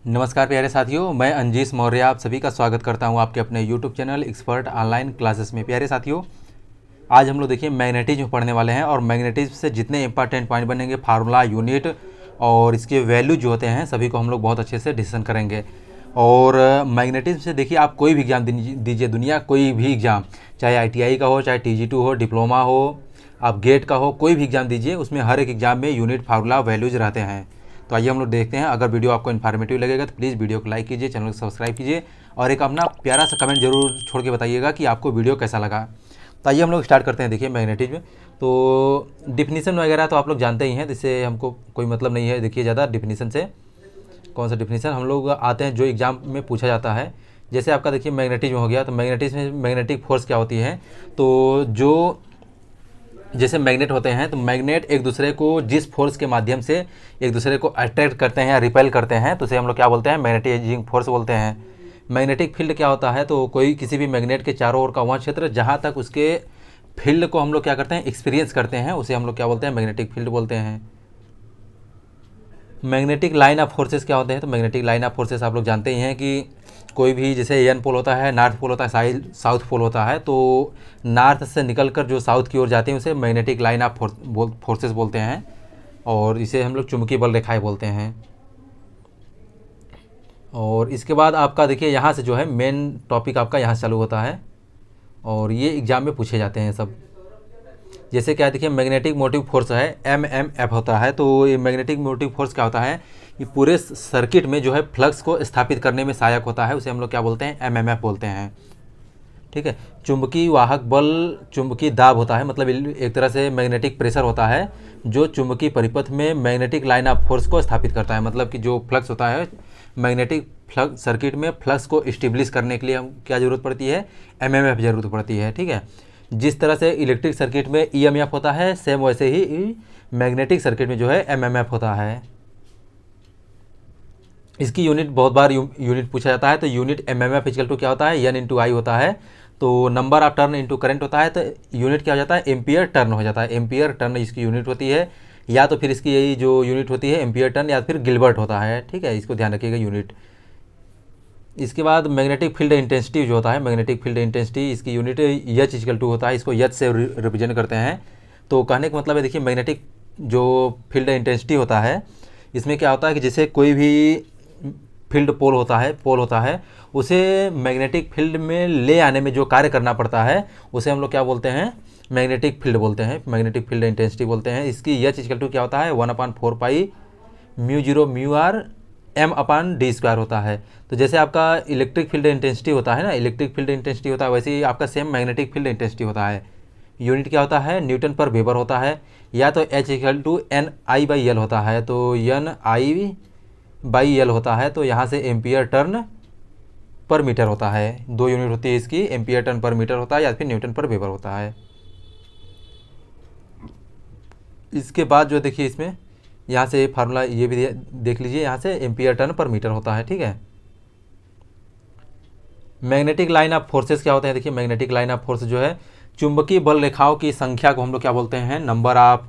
नमस्कार प्यारे साथियों, मैं अंजीश मौर्य आप सभी का स्वागत करता हूं आपके अपने YouTube channel expert online classes में। प्यारे साथियों, आज हम लोग देखिए मैग्नेटिज्म पढ़ने वाले हैं और मैग्नेटिज्म से जितने इंपॉर्टेंट पॉइंट बनेंगे, फार्मूला, यूनिट और इसके वैल्यू जो होते हैं सभी को हम लोग बहुत अच्छे से डिस्कशन करेंगे। और मैग्नेटिज्म से देखिए आप कोई भी एग्ज़ाम दीजिए, दुनिया कोई भी एग्ज़ाम, चाहे ITI का हो, चाहे TG2 हो, डिप्लोमा हो, आप गेट का हो, कोई भी एग्ज़ाम दीजिए, उसमें हर एक एग्ज़ाम में यूनिट, फार्मूला, वैल्यूज रहते हैं। तो आइए हम लोग देखते हैं। अगर वीडियो आपको इन्फॉर्मेटिव लगेगा तो प्लीज़ वीडियो को लाइक कीजिए, चैनल को सब्सक्राइब कीजिए और एक अपना प्यारा सा कमेंट जरूर छोड़ के बताइएगा कि आपको वीडियो कैसा लगा। तो आइए हम लोग स्टार्ट करते हैं। देखिए मैग्नेटिज्म, तो डिफिनीसन वगैरह तो आप लोग जानते ही हैं, जिससे हमको कोई मतलब नहीं है। देखिए ज़्यादा डिफिनीसन से, कौन सा डिफिनीसन हम लोग आते हैं जो एग्ज़ाम में पूछा जाता है। जैसे आपका देखिए मैग्नेटिज्म हो गया, तो मैग्नेटिज्म में मैग्नेटिक फोर्स क्या होती है। तो जो जैसे मैग्नेट होते हैं, तो मैग्नेट एक दूसरे को जिस फोर्स के माध्यम से एक दूसरे को अट्रैक्ट करते हैं या रिपेल करते हैं, तो उसे हम लोग क्या बोलते हैं, मैग्नेटाइजिंग फोर्स बोलते हैं। मैग्नेटिक फील्ड क्या होता है, तो कोई किसी भी मैग्नेट के चारों ओर का वह क्षेत्र जहाँ तक उसके फील्ड को हम लोग क्या करते हैं, एक्सपीरियंस करते हैं, उसे हम लोग क्या बोलते हैं, मैग्नेटिक फील्ड बोलते हैं। मैग्नेटिक लाइन ऑफ फोर्सेस क्या होते हैं, तो मैग्नेटिक लाइन ऑफ फोर्सेस आप लोग जानते ही हैं कि कोई भी, जैसे एन पोल होता है, नॉर्थ पोल होता है, साउथ पोल होता है, तो नॉर्थ से निकलकर जो साउथ की ओर जाते हैं उसे मैग्नेटिक लाइन ऑफ फोर्सेस बोलते हैं और इसे हम लोग चुंबकीय बल रेखाएं बोलते हैं। और इसके बाद आपका देखिए यहाँ से जो है मेन टॉपिक आपका यहाँ से चालू होता है और ये एग्ज़ाम में पूछे जाते हैं सब। जैसे क्या देखिए मैग्नेटिक मोटिव फोर्स है, MMF होता है। तो ये मैग्नेटिक मोटिव फोर्स क्या होता है, ये पूरे सर्किट में जो है फ्लक्स को स्थापित करने में सहायक होता है, उसे हम लोग क्या बोलते हैं, MMF बोलते हैं। ठीक है। चुंबकीय वाहक बल, चुंबकीय दाब होता है, मतलब एक तरह से मैग्नेटिक प्रेशर होता है जो चुंबकीय परिपथ में मैग्नेटिक लाइन ऑफ फोर्स को स्थापित करता है। मतलब कि जो फ्लक्स होता है मैग्नेटिक फ्लक्स सर्किट में, फ्लक्स को इस्टेब्लिश करने के लिए हम क्या ज़रूरत पड़ती है, MMF ज़रूरत पड़ती है। ठीक है। जिस तरह से इलेक्ट्रिक सर्किट में EMF होता है, सेम वैसे ही मैग्नेटिक सर्किट में जो है MMF होता है। इसकी यूनिट बहुत बार यूनिट पूछा जाता है। तो यूनिट MMF इक्वल टू क्या होता है, N/I होता है। तो number of turn into current होता है, तो यूनिट क्या हो जाता है, एम्पियर टर्न हो जाता है। एम्पियर टर्न इसकी यूनिट होती है, या तो फिर इसकी यही जो यूनिट होती है एम्पियर टर्न, या फिर गिलबर्ट होता है। ठीक है, इसको ध्यान रखिएगा यूनिट। इसके बाद मैग्नेटिक फील्ड इंटेंसिटी जो होता है, मैग्नेटिक फील्ड इंटेंसिटी इसकी यूनिट H इक्वल टू होता है, इसको H से रिप्रेजेंट करते हैं। तो कहने का मतलब है, देखिए मैग्नेटिक जो फील्ड इंटेंसिटी होता है, इसमें क्या होता है कि जैसे कोई भी फील्ड पोल होता है, उसे मैग्नेटिक फील्ड में ले आने में जो कार्य करना पड़ता है उसे हम लोग क्या बोलते हैं, मैग्नेटिक फील्ड बोलते हैं, मैग्नेटिक फील्ड इंटेंसिटी बोलते हैं। इसकी H इक्वल टू क्या होता है, 1/4 पाई μ0 μr M/d² होता है। तो जैसे आपका इलेक्ट्रिक फील्ड इंटेंसिटी होता है ना, इलेक्ट्रिक फील्ड इंटेंसिटी होता है, वैसे ही आपका सेम मैग्नेटिक फील्ड इंटेंसिटी होता है। यूनिट क्या होता है, न्यूटन पर वेबर होता है, या तो H इक्वल टू N/I/L होता है। तो N/I/L होता है, तो यहाँ से एम्पियर टर्न पर मीटर होता है। दो यूनिट होती है इसकी, एम्पियर टर्न पर मीटर होता है या फिर न्यूटन पर वेबर होता है। इसके बाद जो देखिए इसमें यहाँ से फार्मूला ये भी देख लीजिए, यहाँ से एम्पियर टर्न पर मीटर होता है। ठीक है। मैग्नेटिक लाइन ऑफ फोर्सेस क्या होते हैं, देखिए मैग्नेटिक लाइन ऑफ फोर्स जो है चुंबकीय बल रेखाओं की संख्या को हम लोग क्या बोलते हैं, नंबर ऑफ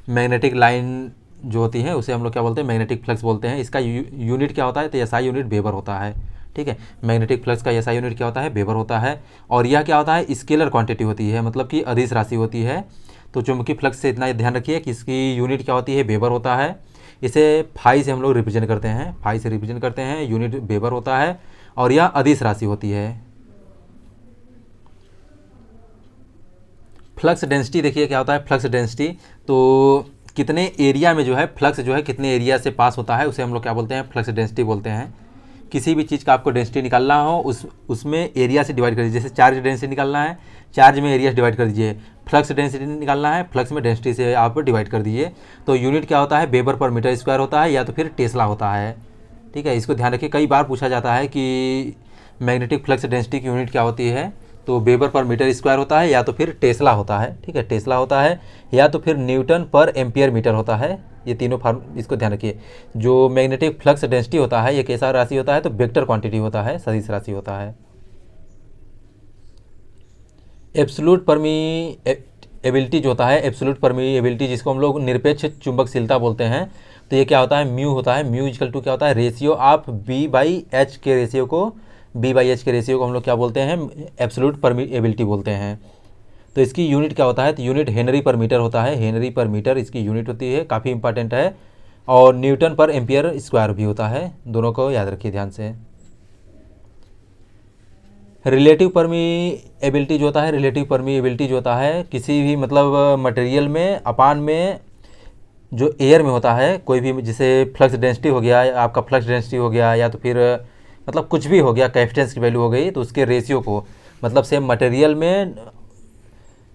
मैग्नेटिक लाइन जो होती है उसे हम लोग क्या बोलते हैं, मैग्नेटिक फ्लक्स बोलते हैं। इसका यूनिट क्या होता है, तो SI यूनिट वेबर होता है। ठीक है। मैग्नेटिक फ्लक्स का SI यूनिट क्या होता है, वेबर होता है। और यह क्या होता है, स्केलर क्वांटिटी होती है, मतलब कि अदिश राशि होती है। तो चुंबकीय फ्लक्स से इतना ध्यान रखिए कि इसकी यूनिट क्या होती है, वेबर होता है। इसे फाई से हम लोग रिप्रेजेंट करते हैं, फाई से रिप्रेजेंट करते हैं, यूनिट वेबर होता है और यह अदिश राशि होती है। फ्लक्स डेंसिटी देखिए क्या होता है, फ्लक्स डेंसिटी, तो कितने एरिया में जो है फ्लक्स जो है कितने एरिया से पास होता है उसे हम लोग क्या बोलते हैं, फ्लक्स डेंसिटी बोलते हैं। किसी भी चीज़ का आपको डेंसिटी निकालना हो, उसमें एरिया से डिवाइड कर दीजिए। जैसे चार्ज डेंसिटी निकालना है, चार्ज में एरिया से डिवाइड कर दीजिए। फ्लक्स डेंसिटी निकालना है, फ्लक्स में डेंसिटी से आप डिवाइड कर दीजिए। तो यूनिट क्या होता है, वेबर पर मीटर स्क्वायर होता है, या तो फिर टेस्ला होता है। ठीक है, इसको ध्यान रखिए। कई बार पूछा जाता है कि मैग्नेटिक फ्लक्स डेंसिटी की यूनिट क्या होती है, तो वेबर पर मीटर स्क्वायर होता है, या तो फिर टेस्ला होता है। ठीक है, टेस्ला होता है, या तो फिर न्यूटन पर एम्पियर मीटर होता है। ये तीनों फार्म, इसको ध्यान रखिए। जो मैग्नेटिक फ्लक्स डेंसिटी होता है ये कैसा राशि होता है, तो वेक्टर क्वांटिटी होता है, सदिश राशि होता है। एब्सोल्यूट परमीएबिलिटी जो होता है, एब्सोल्यूट परमीएबिलिटी जिसको हम लोग निरपेक्ष चुंबकशीलता बोलते हैं, तो ये क्या होता है, म्यू होता है। म्यू इक्वल टू क्या होता है, ratio of B by H के रेशियो को, बी बाई एच के रेशियो को हम लोग क्या बोलते हैं, एब्सोल्यूट परमिएबिलिटी बोलते हैं। तो इसकी यूनिट क्या होता है, तो यूनिट हेनरी पर मीटर होता है, हेनरी पर मीटर इसकी यूनिट होती है, काफ़ी इंपॉर्टेंट है। और न्यूटन पर एम्पियर स्क्वायर भी होता है, दोनों को याद रखिए ध्यान से। रिलेटिव परमीएबिलिटी जो होता है, रिलेटिव परमीएबिलिटी जो होता है किसी भी मतलब मटेरियल में अपान में जो एयर में होता है, कोई भी जैसे फ्लक्स डेंसिटी हो गया, आपका फ्लक्स डेंसिटी हो गया, या तो फिर मतलब कुछ भी हो गया, कैपेसिटेंस की वैल्यू हो गई, तो उसके रेशियो को मतलब सेम मटेरियल में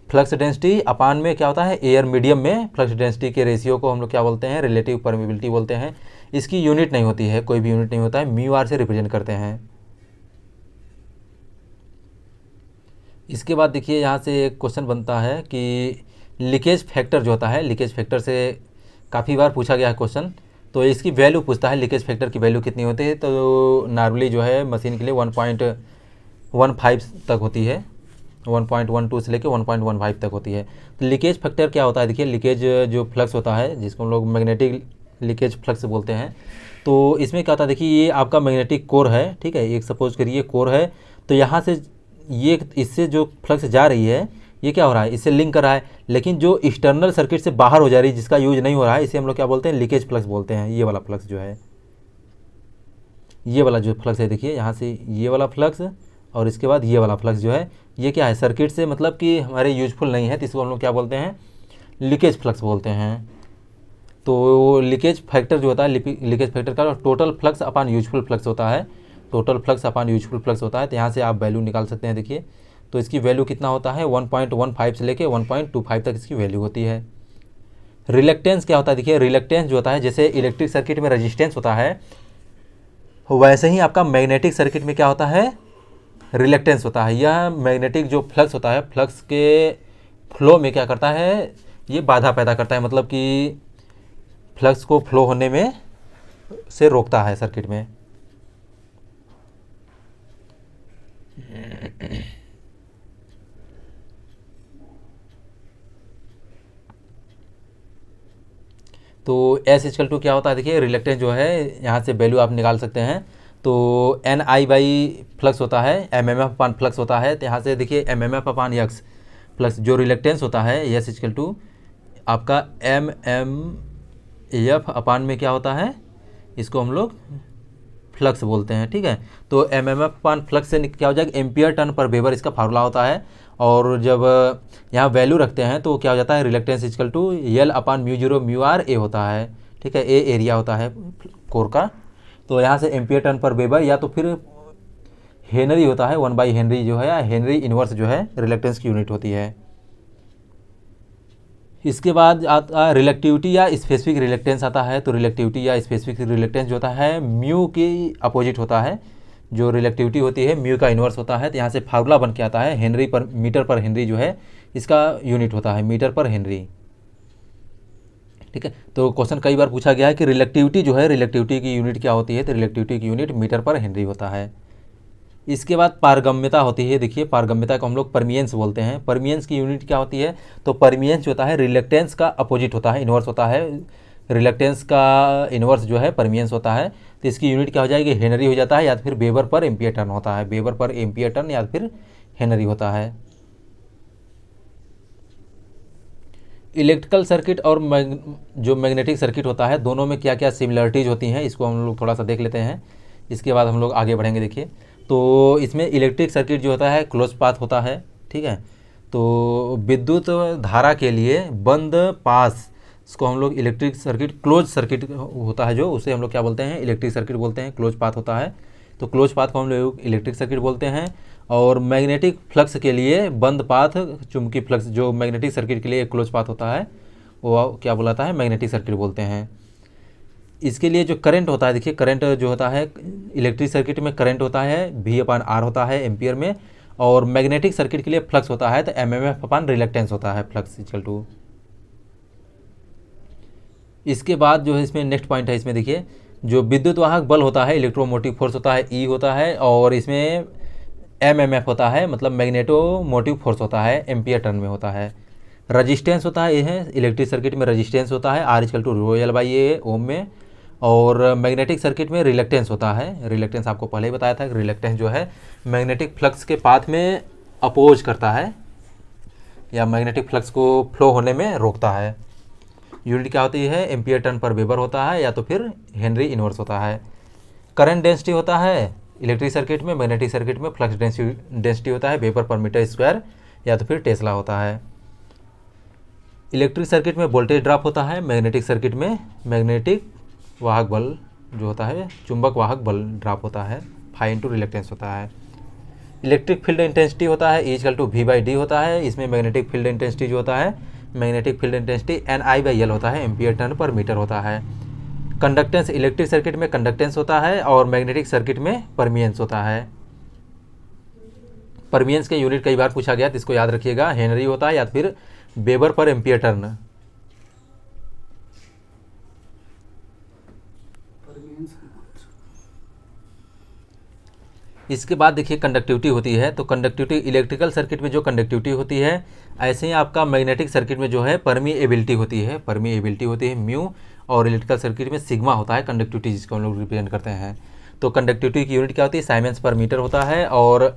फ्लक्स डेंसिटी अपान में क्या होता है, एयर मीडियम में फ्लक्स डेंसिटी के रेशियो को हम लोग क्या बोलते हैं, रिलेटिव परमीबिलिटी बोलते हैं। इसकी यूनिट नहीं होती है, कोई भी यूनिट नहीं होता है, म्यू आर से रिप्रेजेंट करते हैं। इसके बाद देखिए यहाँ से एक क्वेश्चन बनता है कि लीकेज फैक्टर जो होता है, लीकेज फैक्टर से काफ़ी बार पूछा गया है क्वेश्चन, तो इसकी वैल्यू पूछता है, लीकेज फैक्टर की वैल्यू कितनी होती है। तो नॉर्मली जो है मशीन के लिए 1.15 तक होती है, 1.12 से लेकर 1.15 तक होती है। तो लीकेज फैक्टर क्या होता है, देखिए लीकेज जो फ्लक्स होता है जिसको हम लोग मैग्नेटिक लीकेज फ्लक्स बोलते हैं, तो इसमें क्या होता है, देखिए ये आपका मैग्नेटिक कोर है, ठीक है, एक सपोज करिए कोर है, तो यहाँ से ये इससे जो फ्लक्स जा रही है ये क्या हो रहा है, इससे लिंक कर रहा है, लेकिन जो एक्सटर्नल सर्किट से बाहर हो जा रही है, जिसका यूज नहीं हो रहा है, इसे हम लोग क्या बोलते हैं, लीकेज फ्लक्स बोलते हैं। ये वाला फ्लक्स जो है, ये वाला जो फ्लक्स है, देखिए यहाँ से ये वाला फ्लक्स और इसके बाद ये वाला फ्लक्स जो है, ये क्या है, सर्किट से मतलब कि हमारे यूजफुल नहीं है, तो इसको हम लोग क्या बोलते हैं, लीकेज फ्लक्स बोलते हैं। तो लीकेज फैक्टर जो होता है, लीकेज फैक्टर का total flux upon useful flux होता है, total flux upon useful flux होता है। तो यहाँ से आप वैल्यू निकाल सकते हैं। देखिए तो इसकी वैल्यू कितना होता है, 1.15 से लेके 1.25 तक इसकी वैल्यू होती है। रिलेक्टेंस क्या होता है, देखिए रिलेक्टेंस जो होता है, जैसे इलेक्ट्रिक सर्किट में रेजिस्टेंस होता है, वैसे ही आपका मैग्नेटिक सर्किट में क्या होता है, रिलेक्टेंस होता है। यह मैग्नेटिक जो फ्लक्स होता है, फ्लक्स के फ्लो में क्या करता है, ये बाधा पैदा करता है, मतलब कि फ्लक्स को फ्लो होने में से रोकता है सर्किट में। तो एस इक्वल टू क्या होता है, देखिए रिलेक्टेंस जो है, यहाँ से वैल्यू आप निकाल सकते हैं। तो एन आई बाई फ्लक्स होता है, एम एम एफ अपान फ्लक्स होता है, तो यहाँ से देखिए एम एम एफ अपान एक्स प्लस जो रिलेक्टेंस होता है एस इक्वल टू आपका एम एम एफ अपान में क्या होता है, इसको हम लोग फ्लक्स बोलते हैं, ठीक है। तो एम एम एफ अपान फ्लक्स से क्या हो जाएगा, एम्पियर टर्न पर वेबर इसका फार्मूला होता है। और जब यहाँ वैल्यू रखते हैं तो क्या हो जाता है, reluctance equal to l upon mu zero mu r a होता है, ठीक है, ए एरिया होता है कोर का। तो यहाँ से एम्पियर टर्न पर वेबर या तो फिर हेनरी होता है, 1/हेनरी जो है, या हेनरी इनवर्स जो है रिलेक्टेंस की यूनिट होती है। इसके बाद आता है रिलेक्टिविटी या स्पेसिफिक रिलेक्टेंस आता है। तो रिलेक्टिविटी या स्पेसिफिक रिलेक्टेंस जो होता है म्यू की अपोजिट होता है, जो रिलेक्टिविटी होती है म्यू का इन्वर्स होता है। तो यहाँ से फार्मूला बन के आता है, हेनरी पर मीटर पर हेनरी जो है इसका यूनिट होता है मीटर पर हेनरी, ठीक है। तो क्वेश्चन कई बार पूछा गया है कि रिलेक्टिविटी जो है, रिलेक्टिविटी की यूनिट क्या होती है, तो रिलेक्टिविटी की यूनिट मीटर पर हेनरी होता है। इसके बाद पारगम्यता होती है, देखिए पारगम्यता को हम लोग परमियंस बोलते हैं। परमियंस की यूनिट क्या होती है, तो परमियंस जो होता है रिलेक्टेंस का अपोजिट होता है, इन्वर्स होता है। रिलेक्टेंस का इन्वर्स जो है परमियंस होता है, तो इसकी यूनिट क्या हो जाएगी, हेनरी हो जाता है, या फिर वेबर पर एम्पियर टर्न होता है, वेबर पर एम्पियर टर्न या फिर हेनरी होता है। इलेक्ट्रिकल सर्किट और जो मैग्नेटिक सर्किट होता है, दोनों में क्या क्या सिमिलरिटीज़ होती हैं, इसको हम लोग थोड़ा सा देख लेते हैं। इसके बाद हम लोग आगे बढ़ेंगे। देखिए तो इसमें इलेक्ट्रिक सर्किट जो होता है क्लोज पाथ होता है, ठीक है। तो विद्युत धारा के लिए बंद पास, इसको हम लोग इलेक्ट्रिक सर्किट, क्लोज सर्किट होता है जो, उसे हम लोग क्या बोलते हैं, इलेक्ट्रिक सर्किट बोलते हैं, क्लोज पाथ होता है। तो क्लोज पाथ को हम लोग इलेक्ट्रिक सर्किट बोलते हैं। और मैग्नेटिक फ्लक्स के लिए बंद पाथ, चुंबकीय फ्लक्स जो मैग्नेटिक सर्किट के लिए क्लोज पाथ होता है, वो क्या बुलाता है, मैग्नेटिक सर्किट बोलते हैं। इसके लिए जो करंट होता है, देखिए करंट जो होता है इलेक्ट्रिक सर्किट में करंट होता है V अपान R होता है एम्पियर में, और मैग्नेटिक सर्किट के लिए फ्लक्स होता है तो MMF अपान रिलेक्टेंस होता है, फ्लक्स इक्वल टू। इसके बाद जो है इसमें नेक्स्ट पॉइंट है, इसमें देखिए जो विद्युत वाहक बल होता है, इलेक्ट्रोमोटिव फोर्स होता है E होता है, और इसमें MMF होता है, मतलब मैग्नेटो मोटिव फोर्स होता है, एम्पियर टर्न में होता है। रजिस्टेंस होता है, ये है इलेक्ट्रिक सर्किट में रजिस्टेंस होता है R equal to rho l by a ohm में। और मैग्नेटिक सर्किट में रिलेक्टेंस होता है, रिलेक्टेंस आपको पहले ही बताया था कि रिलेक्टेंस जो है मैग्नेटिक फ्लक्स के पाथ में अपोज करता है या मैग्नेटिक फ्लक्स को फ्लो होने में रोकता है। यूनिट क्या होती है, एम्पियर टर्न पर वेबर होता है या तो फिर हेनरी इनवर्स होता है। करंट डेंसिटी होता है इलेक्ट्रिक सर्किट में, मैग्नेटिक सर्किट में फ्लक्स डेंसिटी होता है वेबर पर मीटर स्क्वायर या तो फिर टेस्ला होता है। इलेक्ट्रिक सर्किट में वोल्टेज ड्रॉप होता है, मैग्नेटिक सर्किट में मैग्नेटिक वाहक बल जो होता है चुंबक वाहक बल ड्रॉप होता है, फाई इंटू रिलेक्टेंस होता है। इलेक्ट्रिक फील्ड इंटेंसिटी होता है equal to V by D होता है, इसमें मैग्नेटिक फील्ड इंटेंसिटी जो होता है magnetic field intensity NI by L होता है, एम्पियर टर्न पर मीटर होता है। कंडक्टेंस इलेक्ट्रिक सर्किट में कंडक्टेंस होता है और मैग्नेटिक सर्किट में परमियंस होता है। परमियंस के यूनिट कई बार पूछा गया तो इसको याद रखिएगा, हेनरी होता है या फिर वेबर पर एम्पियर टर्न। इसके बाद देखिए कंडक्टिविटी होती है, तो कंडक्टिविटी इलेक्ट्रिकल सर्किट में जो कंडक्टिविटी होती है ऐसे ही आपका मैग्नेटिक सर्किट में जो है परमीएबिलिटी होती है, परमीएबिलिटी होती है म्यू, और इलेक्ट्रिकल सर्किट में सिग्मा होता है कंडक्टिविटी जिसको हम लोग रिप्रेजेंट करते हैं। तो कंडक्टिविटी की यूनिट क्या होती है, साइमेंस पर मीटर होता है, और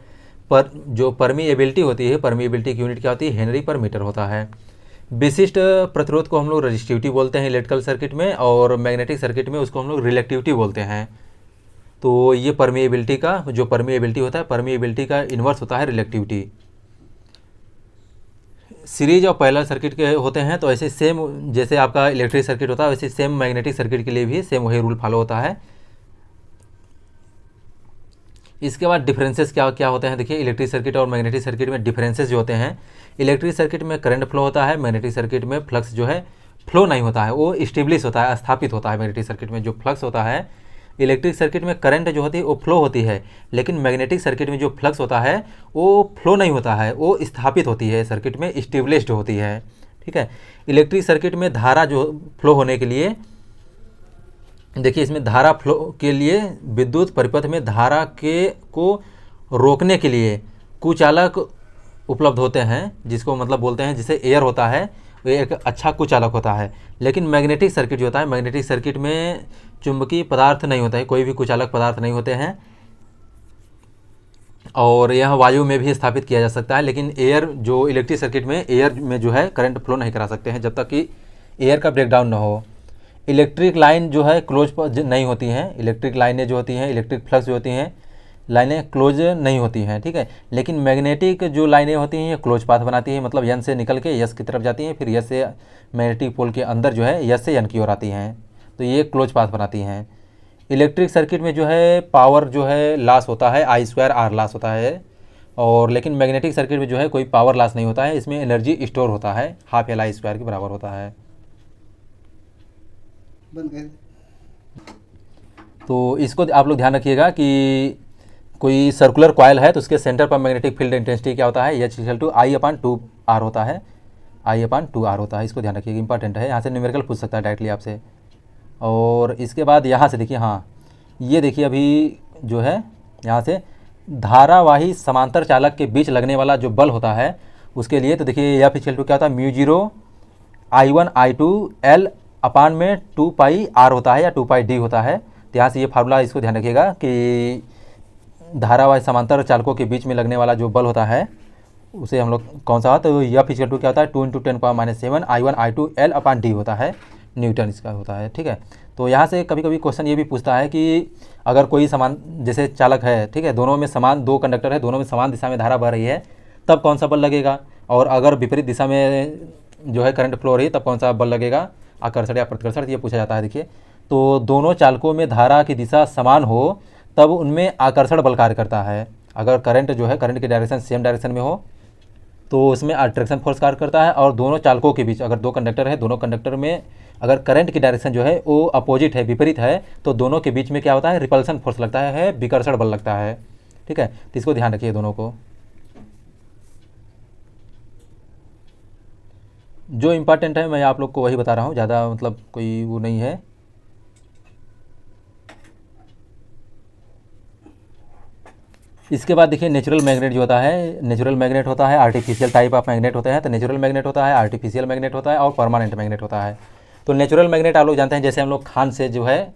जो परमीएबिलिटी होती है परमीएबिलिटी की यूनिट क्या होती है, हेनरी पर मीटर होता है। विशिष्ट प्रतिरोध को हम लोग रजिस्टिविटी बोलते हैं इलेक्ट्रिकल सर्किट में, और मैग्नेटिक सर्किट में उसको हम लोग रिलेक्टिविटी बोलते हैं। तो ये परमीएबिलिटी का जो परमीएबिलिटी होता है, परमीएबिलिटी का इन्वर्स होता है रिलेक्टिविटी। सीरीज और पैरेलल सर्किट के होते हैं तो ऐसे सेम जैसे आपका इलेक्ट्रिक सर्किट होता है वैसे सेम मैग्नेटिक सर्किट के लिए भी सेम वही रूल फॉलो होता है। इसके बाद डिफरेंसेस क्या क्या होते हैं, देखिए इलेक्ट्रिक सर्किट और मैग्नेटिक सर्किट में डिफरेंसेस जो होते हैं, इलेक्ट्रिक सर्किट में करंट फ्लो होता है, मैग्नेटिक सर्किट में फ्लक्स जो है फ्लो नहीं होता है, वो स्टेब्लिश होता है, स्थापित होता है। मैग्नेटिक सर्किट में जो फ्लक्स होता है, इलेक्ट्रिक सर्किट में करंट जो होती है वो फ्लो होती है, लेकिन मैग्नेटिक सर्किट में जो फ्लक्स होता है वो फ्लो नहीं होता है, वो स्थापित होती है, सर्किट में स्टेब्लिश्ड होती है। ठीक है, इलेक्ट्रिक सर्किट में धारा जो फ्लो होने के लिए, देखिए इसमें धारा फ्लो के लिए विद्युत परिपथ में धारा के को रोकने के लिए कुचालक उपलब्ध होते हैं, जिसको मतलब बोलते हैं जिसे एयर होता है, वो एक अच्छा कुचालक होता है। लेकिन मैग्नेटिक सर्किट जो होता है, मैग्नेटिक सर्किट में चुंबकीय पदार्थ नहीं होता है, कोई भी कुचालक पदार्थ नहीं होते हैं, और यह वायु में भी स्थापित किया जा सकता है। लेकिन एयर जो इलेक्ट्रिक सर्किट में एयर में जो है करंट फ्लो नहीं करा सकते हैं जब तक कि एयर का ब्रेकडाउन ना हो। इलेक्ट्रिक लाइन जो है क्लोज नहीं होती हैं, इलेक्ट्रिक लाइनें जो होती हैं, इलेक्ट्रिक फ्लक्स जो होती हैं, लाइनें क्लोज नहीं होती हैं। ठीक है, लेकिन मैग्नेटिक जो लाइनें होती हैं ये क्लोज पाथ बनाती हैं, मतलब यन से निकल के यस की तरफ जाती हैं, फिर यस से मैग्नेटिक पोल के अंदर जो है यस से यन की ओर आती हैं, तो ये क्लोज पाथ बनाती हैं। इलेक्ट्रिक सर्किट में जो है पावर जो है लॉस होता है, I2R लॉस होता है, और लेकिन मैग्नेटिक सर्किट में जो है कोई पावर लॉस नहीं होता है, इसमें एनर्जी स्टोर होता है, हाफ LI² के बराबर होता है। तो इसको आप लोग ध्यान रखिएगा कि कोई सर्कुलर कॉयल है तो उसके सेंटर पर मैग्नेटिक फील्ड इंटेंसिटी क्या होता है, H=I/2R होता है, I/2R होता है, इसको ध्यान रखिएगा, इंपॉर्टेंट है, यहाँ से न्यूमेरिकल पूछ सकता है डायरेक्टली आपसे। और इसके बाद यहाँ से देखिए, हाँ ये देखिए अभी जो है यहाँ से धारावाही समांतर चालक के बीच लगने वाला जो बल होता है उसके लिए, तो देखिए F= क्या होता है, μ0 I1 I2 L अपान में 2πr होता है या 2πd होता है। तो यहाँ से ये फार्मूला इसको ध्यान रखिएगा कि धारावाही समांतर चालकों के बीच में लगने वाला जो बल होता है उसे हम लोग कौन सा, तो F= क्या होता है 2 × 10⁻⁷ I1 I2 L अपान डी होता है, न्यूटन इसका होता है। ठीक है, तो यहाँ से कभी कभी क्वेश्चन ये भी पूछता है कि अगर कोई समान जैसे चालक है, ठीक है, दोनों में समान दो कंडक्टर है, दोनों में समान दिशा में धारा बह रही है, तब कौन सा बल लगेगा, और अगर विपरीत दिशा में जो है करंट फ्लो हो रही है तब कौन सा बल लगेगा, आकर्षण या प्रतिकर्षण, ये पूछा जाता है। देखिए तो दोनों चालकों में धारा की दिशा समान हो तब उनमें आकर्षण बल कार्य करता है। अगर करंट जो है करंट की डायरेक्शन सेम डायरेक्शन में हो तो उसमें अट्रैक्शन फोर्स कार्य करता है, और दोनों चालकों के बीच अगर दो कंडक्टर है, दोनों कंडक्टर में अगर करंट की डायरेक्शन जो है वो अपोजिट है, विपरीत है, तो दोनों के बीच में क्या होता है, रिपल्सन फोर्स लगता है, विकर्षण बल लगता है। ठीक है, तो इसको ध्यान रखिए दोनों को। जो इम्पोर्टेंट है मैं आप लोग को वही बता रहा हूँ, ज़्यादा मतलब कोई वो नहीं है। इसके बाद देखिए नेचुरल मैग्नेट जो होता है, नेचुरल मैग्नेट होता है, आर्टिफिशियल टाइप ऑफ मैग्नेट होते हैं। तो नेचुरल मैग्नेट होता है, आर्टिफिशियल मैग्नेट होता है और परमानेंट मैग्नेट होता है। तो नेचुरल मैग्नेट आप लोग जानते हैं, जैसे हम लोग खान से जो है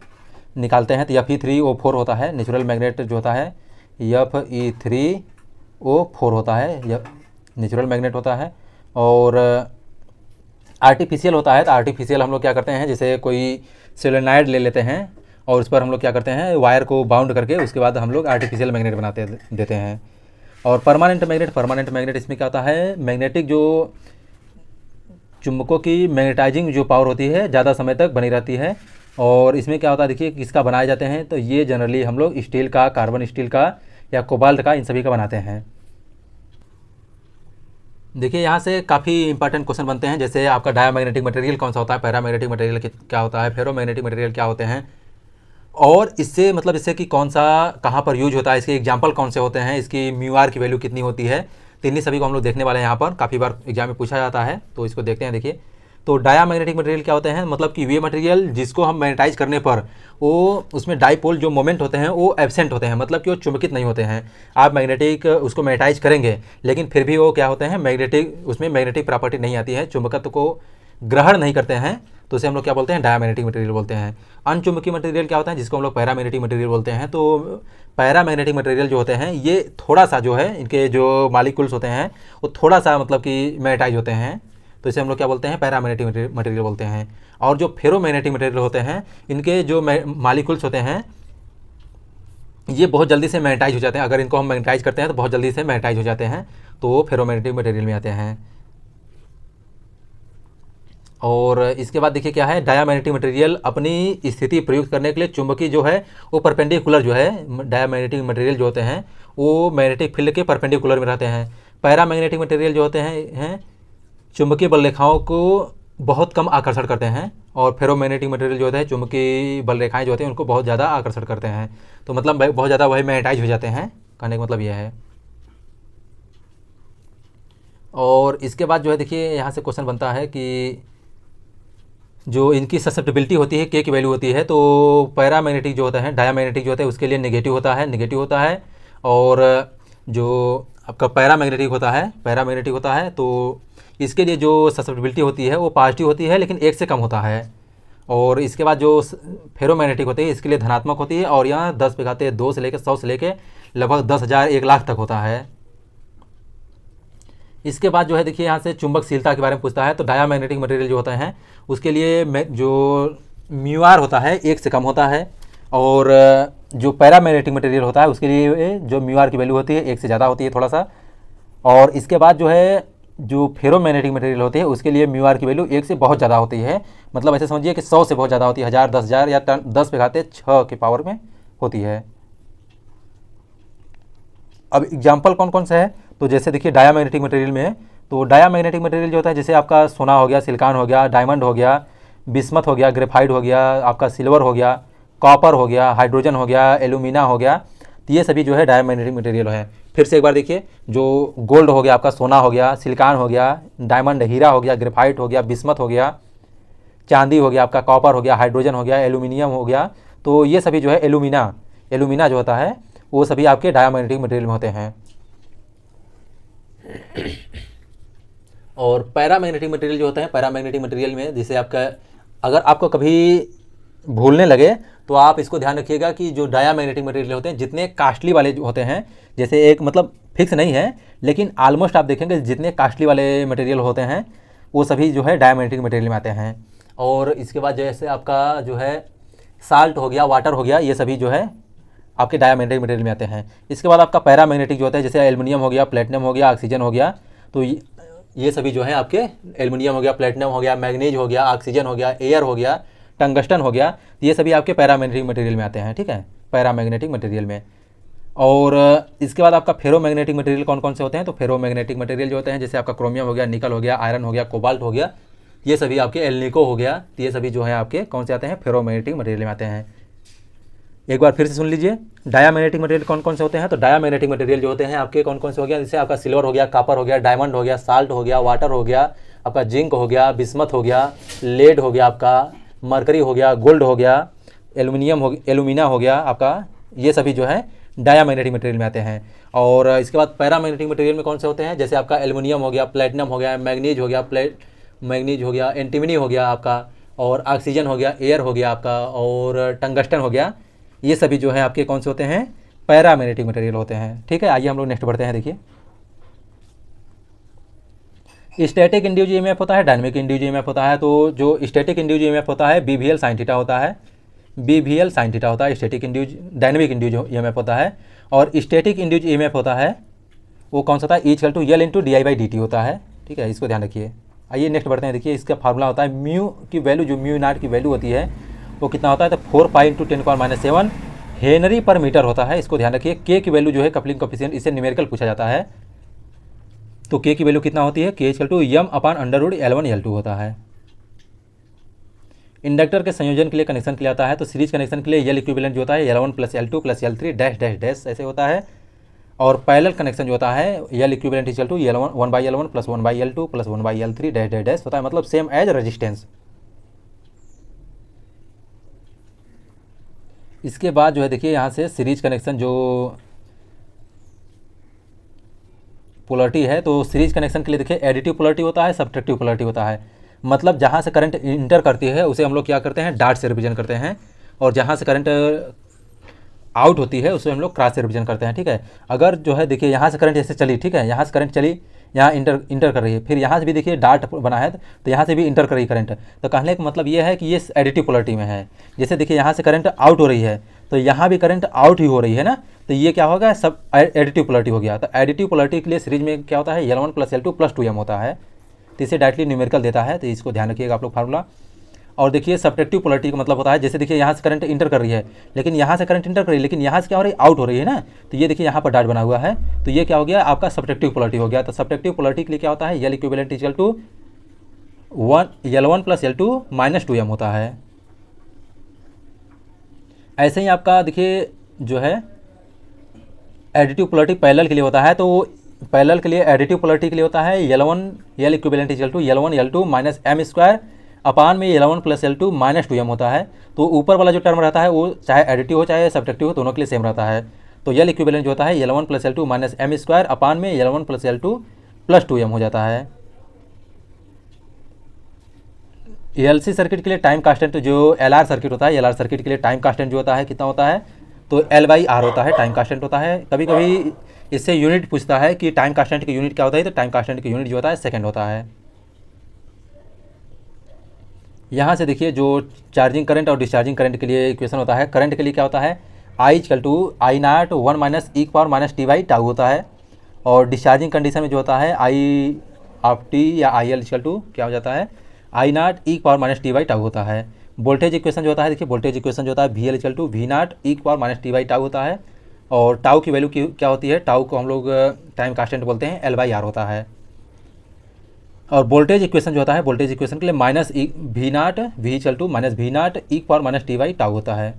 निकालते हैं तो Fe3O4 होता है नेचुरल मैग्नेट जो होता है, Fe3O4 होता है, यह नेचुरल मैग्नेट होता है। और आर्टिफिशियल होता है, तो आर्टिफिशियल हम लोग क्या करते हैं, जैसे कोई सोलेनॉइड ले लेते हैं और उस पर हम लोग क्या करते हैं, वायर को बाउंड करके उसके बाद हम लोग आर्टिफिशियल मैग्नेट बनाते देते हैं। और परमानेंट मैग्नेट इसमें क्या होता है, मैग्नेटिक जो चुंबकों की मैग्नेटाइजिंग जो पावर होती है ज़्यादा समय तक बनी रहती है। और इसमें क्या होता है, देखिए किसका बनाए जाते हैं, तो ये जनरली हम लोग स्टील का, कार्बन स्टील का या कोबाल्ट का, इन सभी का बनाते हैं। देखिए यहाँ से काफ़ी इंपॉर्टेंट क्वेश्चन बनते हैं, जैसे आपका डायमैग्नेटिक मटेरियल कौन सा होता है, पैरामैग्नेटिक मटेरियल क्या होता है, फेरोमैग्नेटिक मटेरियल क्या होते हैं, और इससे मतलब इससे कि कौन सा कहाँ पर यूज होता है, इसके एग्जांपल कौन से होते हैं, इसकी म्यू आर की वैल्यू कितनी होती है। तो इन्हीं सभी को हम लोग देखने वाले हैं यहाँ पर, काफ़ी बार एग्जाम में पूछा जाता है, तो इसको देखते हैं। देखिए तो डायामैग्नेटिक मटेरियल क्या होते हैं, मतलब कि वे मटेरियल जिसको हम मैग्नेटाइज करने पर वो उसमें डाइपोल जो मोमेंट होते हैं वो एब्सेंट होते हैं, मतलब कि वो चुंबकित नहीं होते हैं। आप मैग्नेटिक उसको मैग्नेटाइज करेंगे लेकिन फिर भी वो क्या होते हैं, मैग्नेटिक, उसमें मैग्नेटिक प्रॉपर्टी नहीं आती है, चुंबकत्व को ग्रहण नहीं करते हैं, तो उसे हम लोग क्या बोलते हैं, डायमैग्नेटिक मटेरियल बोलते हैं। अनचुंबकीय मटेरियल क्या होता है, जिसको हम लोग पैरामैग्नेटिक मटेरियल बोलते हैं। तो पैरामैग्नेटिक मटेरियल जो होते हैं ये थोड़ा सा जो है, इनके जो मालिक्यूल्स होते हैं वो थोड़ा सा मतलब कि मैग्नेटाइज होते हैं, तो इसे हम लोग क्या बोलते हैं, पैरामैग्नेटिक मटेरियल बोलते हैं। और जो फेरोमैग्नेटिक मटेरियल होते हैं, इनके जो मालिक्यूल्स होते हैं ये बहुत जल्दी से मैग्नेटाइज हो जाते हैं, अगर इनको हम मैग्नेटाइज करते हैं तो बहुत जल्दी से मैग्नेटाइज हो जाते हैं, तो वो फेरोमैग्नेटिक मटेरियल में आते हैं। और इसके बाद देखिए क्या है, डायामैग्नेटिक मटेरियल अपनी स्थिति प्रयुक्त करने के लिए चुंबकीय जो है वो परपेंडिकुलर जो है, डायामैग्नेटिक मटेरियल जो होते हैं वो मैग्नेटिक फील्ड के परपेंडिकुलर में रहते हैं। पैरामैग्नेटिक मटेरियल जो होते हैं चुंबकीय बल रेखाओं को बहुत कम आकर्षण करते हैं, और फेरोमैग्नेटिक मटेरियल जो होते हैं चुंबकीय बल रेखाएं जो होते हैं उनको बहुत ज़्यादा आकर्षण करते हैं, तो मतलब बहुत ज़्यादा वही मैग्नेटाइज हो जाते हैं, कहने का मतलब यह है। और इसके बाद जो है देखिए यहाँ से क्वेश्चन बनता है कि जो इनकी ससेप्टिबिलिटी होती है, के की वैल्यू होती है, तो पैरामैग्नेटिक जो होता है, डायामैग्नेटिक जो होता है उसके लिए नेगेटिव होता है। और जो आपका पैरामैग्नेटिक होता है तो इसके लिए जो ससेप्टिबिलिटी होती है वो पॉजिटिव होती है, लेकिन 1 से कम होता है। और इसके बाद जो फेरोमैग्नेटिक होती है इसके लिए धनात्मक होती है, और यहाँ 10⁻2 से लेकर 100 से लेकर लगभग 10,000 1 लाख तक होता है। इसके बाद जो है देखिए यहाँ से चुंबकशीलता के बारे में पूछता है, तो डायामैग्नेटिक मटेरियल जो होता है उसके लिए जो म्यू आर होता है 1 से कम होता है, और जो पैरामैग्नेटिक मटेरियल होता है उसके लिए जो म्यू आर की वैल्यू होती है 1 से ज़्यादा होती है थोड़ा सा। और इसके बाद जो है जो फेरोमैग्नेटिक मटेरियल होती है उसके लिए म्यू आर की वैल्यू 1 से बहुत ज़्यादा होती है, मतलब ऐसे समझिए कि 100 से बहुत ज़्यादा होती है, 1000, 10,000 या 10⁻6 के पावर में होती है। अब एग्जाम्पल कौन कौन सा है, तो जैसे देखिए डायामैग्नेटिक मटेरियल में है, तो डायामैग्नेटिक मटेरियल जो होता है जैसे आपका सोना हो गया, सिलिकॉन हो गया, डायमंड हो गया, बिस्मथ हो गया, ग्रेफाइट हो गया, आपका सिल्वर हो गया, कॉपर हो गया, हाइड्रोजन हो गया, एल्यूमिना हो गया, तो ये सभी जो है डायामैग्नेटिक मटेरियल है। फिर से एक बार देखिए, जो गोल्ड हो गया, आपका सोना हो गया, सिलिकॉन हो गया, डायमंड हीरा हो गया, ग्रेफाइट हो गया, बिस्मथ हो गया, चांदी हो गया, आपका कॉपर हो गया, हाइड्रोजन हो गया, एल्यूमिनियम हो गया, तो ये सभी जो है एल्यूमिना जो होता है वो सभी आपके डायामैग्नेटिक मटेरियल में होते हैं। और पैरामैग्नेटिक मटेरियल जो होते हैं, पैरामैग्नेटिक मटेरियल में जैसे आपका, अगर आपको कभी भूलने लगे तो आप इसको ध्यान रखिएगा कि जो डायामैग्नेटिक मटेरियल होते हैं जितने कास्टली वाले जो होते हैं, जैसे एक मतलब फिक्स नहीं है लेकिन ऑलमोस्ट आप देखेंगे जितने कास्टली वाले मटेरियल होते हैं वो सभी जो है डायामैग्नेटिक मटेरियल में आते हैं। और इसके बाद जैसे आपका जो है साल्ट हो गया, वाटर हो गया, ये सभी जो है आपके डायामैग्नेटिक मटेरियल में आते हैं। इसके बाद आपका पैरामैग्नेटिक जो होता है जैसे एल्युमिनियम हो गया, प्लेटिनम हो गया, ऑक्सीजन हो गया, तो ये सभी जो है आपके एल्युमिनियम हो गया, प्लेटिनम हो गया, मैग्नीज हो गया, ऑक्सीजन हो गया, एयर हो गया, टंगस्टन हो गया, ये सभी आपके पैरामैग्नेटिक मटेरियल में आते हैं, ठीक है, पैरामैग्नेटिक मटेरियल में। और इसके बाद आपका फेरोमैग्नेटिक मटेरियल कौन कौन से होते हैं, तो फेरोमैग्नेटिक मटेरियल जो होते हैं जैसे आपका क्रोमियम हो गया, निकल हो गया, आयरन हो गया, कोबाल्ट हो गया, ये सभी आपके एल्निको हो गया, तो ये सभी जो है आपके कौन से आते हैं, फेरोमैग्नेटिक मटेरियल में आते हैं। एक बार फिर से सुन लीजिए, डायामैग्नेटिक मटेरियल कौन कौन से होते हैं, तो डायामैग्नेटिक मटेरियल जो होते हैं आपके कौन कौन से हो गया, जैसे आपका सिल्वर हो गया, कॉपर हो गया, डायमंड हो गया, साल्ट हो गया, वाटर हो गया, आपका जिंक हो गया, बिस्मथ हो गया, लेड हो गया, आपका मरकरी हो गया, गोल्ड हो गया, एल्युमिना हो गया आपका, ये सभी जो है डायामैग्नेटिक मटेरियल में आते हैं। और इसके बाद पैरामैग्नेटिक मटेरियल में कौन से होते हैं, जैसे आपका एल्युमिनियम हो गया, प्लेटिनम हो गया, मैग्नीज हो गया, मैग्नीज हो गया, एंटीमनी हो गया आपका, और ऑक्सीजन हो गया, एयर हो गया आपका, और टंगस्टन हो गया। ये सभी जो है आपके कौन से होते हैं, पैरामैग्नेटिक मटेरियल होते हैं। ठीक है, आइए हम लोग नेक्स्ट बढ़ते हैं। देखिए स्टैटिक इंड्यूस ईएमएफ होता है, डायनेमिक इंड्यूस ईएमएफ होता है। तो जो स्टैटिक इंड्यूस ईएमएफ होता है BVL sin थीटा होता है, BVL sin थीटा होता है। Static induce, dynamic induce EMF होता है। और स्टैटिक इंड्यूस ईएमएफ होता है वो कौन सा होता है, E=L/di/dt होता है। ठीक है, इसको ध्यान रखिए। आइए नेक्स्ट बढ़ते हैं। देखिए इसका फार्मूला होता है म्यू की वैल्यू, जो म्यू नॉट की वैल्यू होती है वो कितना होता है, तो 4 पाई × 10⁻⁷ हेनरी पर मीटर होता है। इसको ध्यान रखिए। के की वैल्यू जो है कपलिंग कोफिशिएंट, इससे न्यूमेरिकल पूछा जाता है। तो के की वैल्यू कितना होती है, K=m/√L1L2 होता है। इंडक्टर के संयोजन के लिए कनेक्शन के लिए आता है, तो सीरीज कनेक्शन के लिए L इक्विवेलेंट जो होता है L1 + L2 + L3 dash dash dash ऐसे होता है। और पैरेलल कनेक्शन जो होता है L equivalent L1 1/L1 + 1/L2 + 1/L3 dash dash dash होता है, मतलब सेम एज रेजिस्टेंस। इसके बाद जो है देखिए यहाँ से सीरीज कनेक्शन जो पोलरिटी है, तो सीरीज कनेक्शन के लिए देखिए एडिटिव पोलरिटी होता है, सब्ट्रैक्टिव पोलरिटी होता है। मतलब जहाँ से करंट इंटर करती है उसे हम लोग क्या करते हैं, डॉट से रिप्रेजेंट करते हैं, और जहाँ से करंट आउट होती है उसे हम लोग क्रॉस से रिप्रेजेंट करते हैं। ठीक है, अगर जो है देखिए यहाँ से करंट जैसे चली, ठीक है, यहाँ से करंट चली, यहाँ इंटर कर रही है, फिर यहाँ से भी देखिए डॉट बना है तो यहाँ से भी इंटर कर रही करंट। तो कहने का मतलब ये है कि ये एडिटिव पोलरिटी में है। जैसे देखिए यहाँ से करंट आउट हो रही है तो यहाँ भी करंट आउट ही हो रही है ना, तो ये क्या होगा, सब एडिटिव पोलरिटी हो गया। तो एडिटिव पोलरिटी के लिए सीरीज में क्या होता है, L1 + L2 + 2m होता है। तो इसे डायरेक्टली न्यूमेरिकल देता है, तो इसको ध्यान रखिएगा आप लोग फार्मूला। और देखिए सब्ट्रैक्टिव पोलरिटी का मतलब होता है, जैसे देखिए यहाँ से करंट इंटर कर रही है, लेकिन यहाँ से करंट इंटर कर रही है, लेकिन यहाँ से क्या हो रही है, आउट हो रही है ना, तो ये देखिए यहाँ पर डॉट बना हुआ है, तो ये क्या हो गया, आपका सब्ट्रैक्टिव पोलरिटी हो गया। तो सब्ट्रैक्टिव पोलरिटी के लिए क्या होता है, L equivalent L1 + L2 - 2m होता है। ऐसे ही आपका देखिए जो है एडिटिव पोलरिटी पैरेलल के लिए होता है, तो पैरेलल के लिए एडिटिव पोलरिटी के लिए होता है L equivalent L1 L2 - m² अपान में L1 + L2 - 2m होता है। तो ऊपर वाला जो टर्म रहता है वो चाहे एडिटिव हो चाहे सब्ट्रैक्टिव हो, दोनों के लिए सेम रहता है। तो L इक्विवेलेंट जो होता है L1 + L2 - m² अपान में L1 + L2 + 2m हो जाता है। LC सर्किट के लिए टाइम कांस्टेंट जो LR सर्किट होता है, LR सर्किट के लिए टाइम कांस्टेंट जो होता है कितना होता है, तो L/R होता है, टाइम कांस्टेंट होता है। कभी कभी इससे यूनिट पूछता है कि टाइम कांस्टेंट की यूनिट क्या होता है, तो टाइम कांस्टेंट की यूनिट जो होता है सेकंड होता है। यहाँ से देखिए जो चार्जिंग करंट और डिस्चार्जिंग करंट के लिए इक्वेशन होता है, करंट के लिए क्या होता है, I = I0 1 - e⁻t/τ होता है। और डिस्चार्जिंग कंडीशन में जो होता है I(t) या IL = क्या हो जाता है, I0 e⁻t/τ होता है। वोल्टेज इक्वेशन जो होता है, देखिए वोल्टेज इक्वेशन जो होता है VL = V0 e⁻t/τ होता है। और टाउ की वैल्यू क्या होती है, टाउ को हम लोग टाइम कांस्टेंट बोलते हैं, L/R होता है। और वोल्टेज इक्वेशन जो होता है, वोल्टेज इक्वेशन के लिए V0 V e⁻t/τ होता है।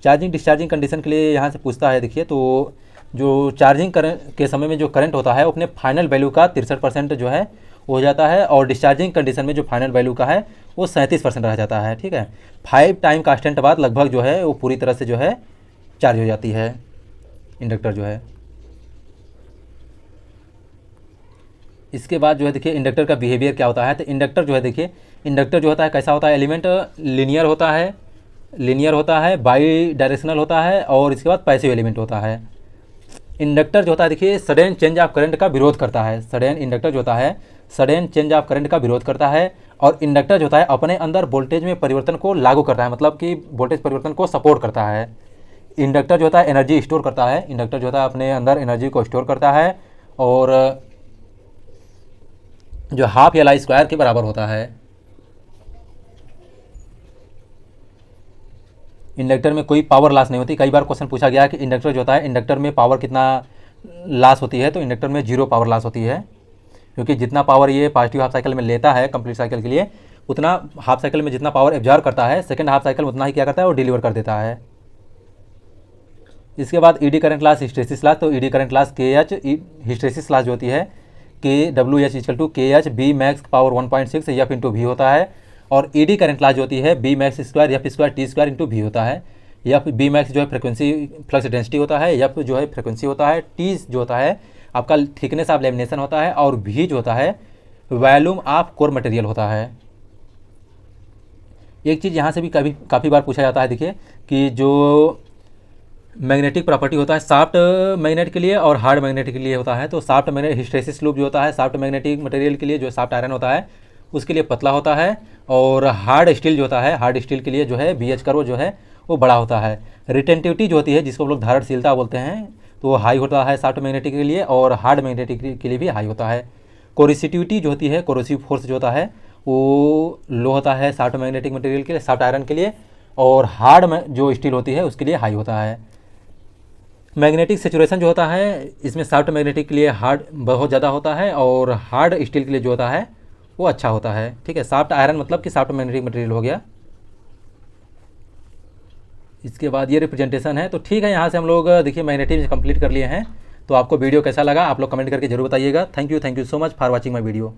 चार्जिंग डिस्चार्जिंग कंडीशन के लिए यहाँ से पूछता है, देखिए तो जो चार्जिंग करंट के समय में जो करंट होता है वो अपने फाइनल वैल्यू का 63% जो है हो जाता है, और डिस्चार्जिंग कंडीशन में जो फाइनल वैल्यू का है वो 37% रह जाता है। ठीक है, 5 टाइम कांस्टेंट बाद लगभग जो है वो पूरी तरह से जो है चार्ज हो जाती है इंडक्टर जो है। इसके बाद जो है देखिए इंडक्टर का बिहेवियर क्या होता है, तो इंडक्टर जो है देखिए, इंडक्टर जो होता है कैसा होता है, एलिमेंट लीनियर होता है, बाई डायरेक्शनल होता है, और इसके बाद पैसिव एलिमेंट होता है। इंडक्टर जो होता है देखिए सडन चेंज ऑफ करंट का विरोध करता है, इंडक्टर जो होता है सडन चेंज ऑफ करंट का विरोध करता है। और इंडक्टर जो होता है अपने अंदर वोल्टेज में परिवर्तन को लागू करता है, मतलब कि वोल्टेज परिवर्तन को सपोर्ट करता है। इंडक्टर जो होता है एनर्जी स्टोर करता है, इंडक्टर जो होता है अपने अंदर एनर्जी को स्टोर करता है, और जो हाफ L I² के बराबर होता है। इंडक्टर में कोई पावर लॉस नहीं होती। कई बार क्वेश्चन पूछा गया है कि इंडक्टर जो होता है, इंडक्टर में पावर कितना लॉस होती है, तो इंडक्टर में 0 पावर लॉस होती है, क्योंकि जितना पावर ये पॉजिटिव हाफ साइकिल में लेता है कंप्लीट साइकिल के लिए, उतना हाफ साइकिल में जितना पावर एब्जॉर्ब करता है सेकंड हाफ साइकिल में उतना ही क्या करता है, वो डिलीवर कर देता है। इसके बाद eddy current loss, hysteresis loss, तो eddy current loss KH, hysteresis loss जो होती है KWH = KH Bmax/1.6 F × V होता है। और ईडी करंट लॉस जो होती है Bmax² F² T² × V होता है। एफ बी मैक्स जो है फ्रिक्वेंसी फ्लक्स डेंसिटी होता है, एफ जो है फ्रिक्वेंसी होता है, टी जो होता है आपका थिकनेस ऑफ लेमिनेशन होता है, और वी जो होता है वॉल्यूम ऑफ कोर मटेरियल होता है। एक चीज़ यहाँ से भी काफ़ी बार पूछा जाता है, देखिए कि जो मैग्नेटिक प्रॉपर्टी होता है सॉफ्ट मैग्नेट के लिए और हार्ड मैग्नेट के लिए होता है। तो सॉफ्ट मैग्नेट हिस्टैरिसीस लूप जो होता है सॉफ्ट मैग्नेटिक मटेरियल के लिए, जो सॉफ्ट आयरन होता है उसके लिए पतला होता है, और हार्ड स्टील जो होता है हार्ड स्टील के लिए जो है BH कर्व जो है वो बड़ा होता है। रिटेंटिविटी जो होती है जिसको हम लोग धारणशीलता बोलते हैं, तो वो हाई होता है सॉफ्ट मैग्नेटिक के लिए, और हार्ड मैग्नेटिक के लिए भी हाई होता है। कोरिसिटिविटी जो होती है, कोरोसिव फोर्स जो होता है वो लो होता है सॉफ्ट मैग्नेटिक मटेरियल के लिए, सॉफ्ट आयरन के लिए, और हार्ड में जो स्टील होती है उसके लिए हाई होता है। मैग्नेटिक सेचुरेशन जो होता है इसमें सॉफ्ट मैग्नेटिक के लिए हार्ड बहुत ज़्यादा होता है, और हार्ड स्टील के लिए जो होता है वो अच्छा होता है। ठीक है, सॉफ्ट आयरन मतलब कि सॉफ्ट मैग्नेटिक मटेरियल हो गया। इसके बाद ये रिप्रेजेंटेशन है। तो ठीक है, यहाँ से हम लोग देखिए मैग्नेटिक कंप्लीट कर लिए हैं। तो आपको वीडियो कैसा लगा आप लोग कमेंट करके जरूर बताइएगा। Thank you so much for watching my video.